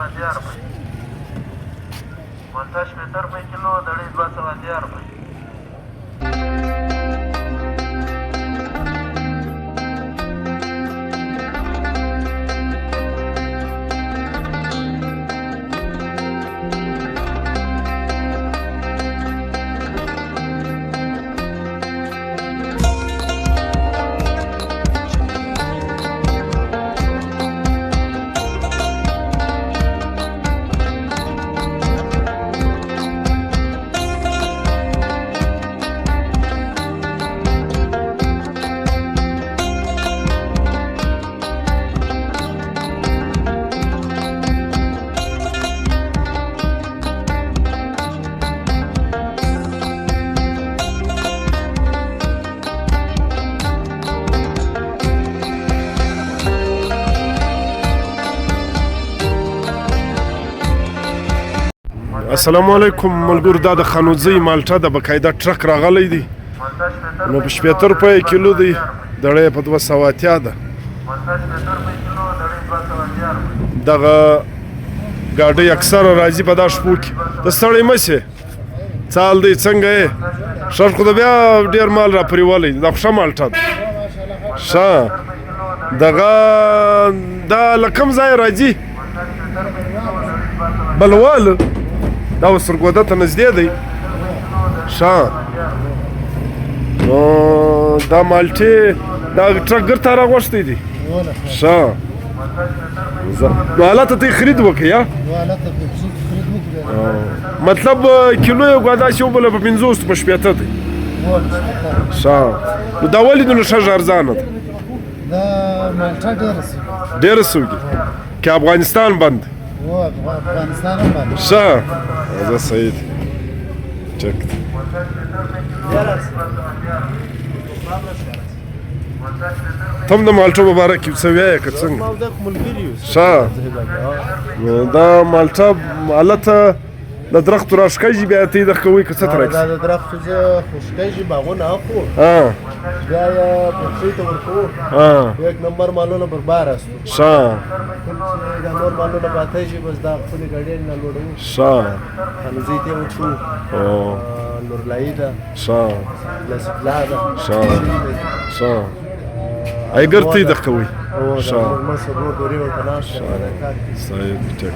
روپۍ. مالټه شپېته روپۍ کیلو، دړۍ 280 روپۍ. السلام علیکم ملګرو، دا د خانوزۍ مالټه د بقاعده ټرک راغلی دی، نو په 70 روپۍ کیلو دی، دړۍ په 280 ده. دغه ګاډۍ اکثره راځي په دا شپو کې. د ستړی مه سې، څال دی څنګه یې؟ ښه خو د بیا ډېر مال را پرېولی دا خو ښه مالټه ده. ښه دغه دا له کوم ځایه راځي؟ بلوال دا اوس سرګوده ته نږدې دی. ښه نو دا مالټې دا ټرک ګرته راغوښتی دی. ښه نو هلته ته یې خرید وکړې یا مطلب کیلو یې داسې وبله په 50 په 80 دی. ښه نو دا ولې نو ښه ارزانه ده؟ دا مالټه ډېره سوګي که افغانستان بند دی. افغانستان هم باندې ښه زه صحیح دی. ټیک دی. ته هم د مالټو په باره کې څه وایې که څنګه؟ ښه نو دا مالټه هلته د درختو راښکېږي بیا ته یې دغه کوئ که څه ته راکړي؟ دا د درختو زه خوشکېږي باغونه اخلو بیا یې فیکټرۍ ته ورکوو، یک نمبر مالونه بربار استو. ښه دا نور مالونه پاته شي بس دا خپلې ګاډۍ نه لوړوو. ښه خانوزۍ ته یې ورکوو، نورلایي ده، ښه لاسفلا ده، ښه ایګر ته یې دغه کوئ. ښه مشر ورور دورې ورته ناست دی کار کوي. صحیح دی. ټیک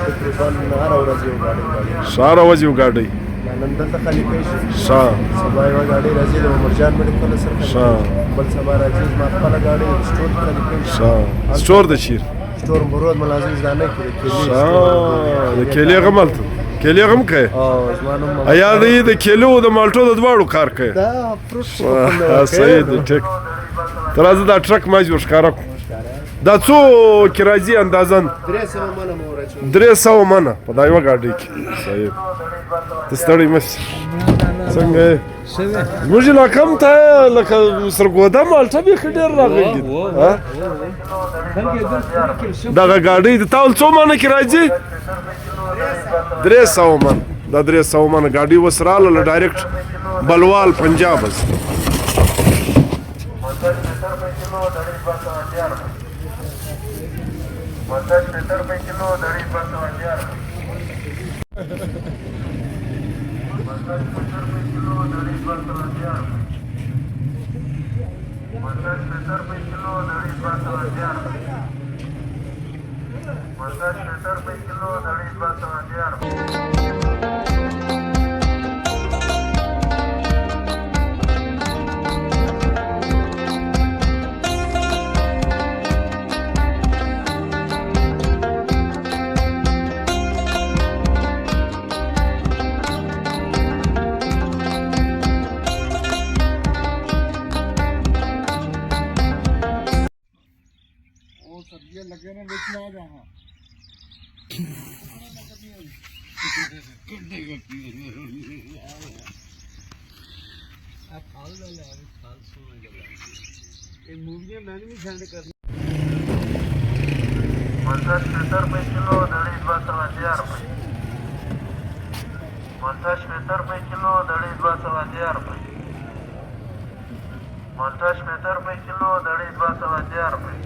تقریبا هره ورځ یو ګاډۍ ښه هره ورځ یو ګاډۍ. نن دلته خالي کوي شي، ښه سبا یوه ګاډۍ راځي د عمرجان مېډیکل سره، ښه بل سبا راځي زما خپله ګاډۍ سټور ته خالي کوي. ښه سټور د چیرې؟ سټور مرود ملازم زدانه کې د کیلې. ښه د کیلې غم هلته کیلې غم کوې؟ زما نوم یا د کیلو د مالټو د دواړو کار کوې؟ دا فروټ صحیح دی. ټیک ته راځه دا ټرک ما جوړ ښکاره کړو. دا څو کې راځي اندازاً؟ 300 منه مو ورچو. 300 منه په دا یوه ګاډۍ کې. صحیح ته ستړی مه سې. څنګه یې؟ زموږ علاقه هم ته لکه سرګوده مالټه بیخي ډېر راغلي. دغه ګاډۍ د تا ول څو منه کې راځي؟ 300 منه. دا 300 منه ګاډۍ اوس راغله ډایرکټ بلوال پنجاب از. مالټه شپېته روپۍ کیلو، دړۍ 280 روپۍ. مالټه شپېته روپۍ کیلو، دړۍ 280 روپۍ. مالټه شپېته روپۍ کیلو، دړۍ 280 روپۍ. مالټه شپېته روپۍ کیلو، دړۍ 280 روپۍ. लगे ना बेचने आ जाओ। مالټه شپېته روپۍ کیلو، دړۍ 280 روپۍ. مالټه شپېته روپۍ کیلو، دړۍ 280 روپۍ. مالټه شپېته روپۍ کیلو، دړۍ 280 روپۍ.